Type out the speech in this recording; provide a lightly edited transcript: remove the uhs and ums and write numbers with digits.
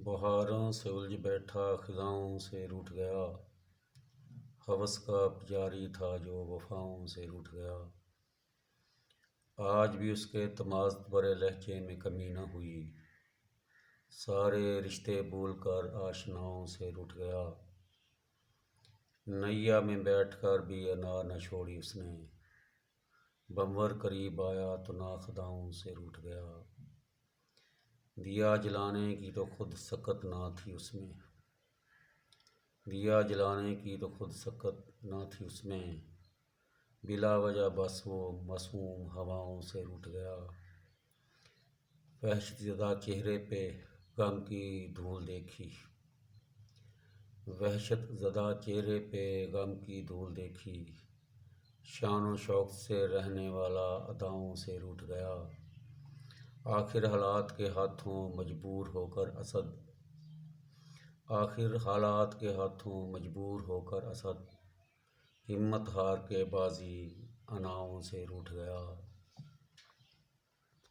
بہاروں سے الجھ بیٹھا خزاؤں سے روٹھ گیا، ہوس کا پجاری تھا جو وفاؤں سے روٹھ گیا۔ آج بھی اس کے تمازت برے لہجے میں کمی نہ ہوئی، سارے رشتے بھول کر آشناؤں سے روٹھ گیا۔ نیا میں بیٹھ کر بھی انا نہ چھوڑی اس نے، بنور قریب آیا تو ناخداؤں سے روٹھ گیا۔ دیا جلانے کی تو خود سکت نہ تھی اس میں، دیا جلانے کی تو خود سکت نہ تھی اس میں، بلا وجہ بس وہ معصوم ہواؤں سے روٹھ گیا۔ وحشت زدہ چہرے پہ غم کی دھول دیکھی، وحشت زدہ چہرے پہ غم کی دھول دیکھی، شان و شوق سے رہنے والا اداؤں سے روٹھ گیا۔ آخر حالات کے ہاتھوں مجبور ہو کر اسد، آخر حالات کے ہاتھوں مجبور ہو کر اسد، ہمت ہار کے بازی اناؤں سے روٹھ گیا۔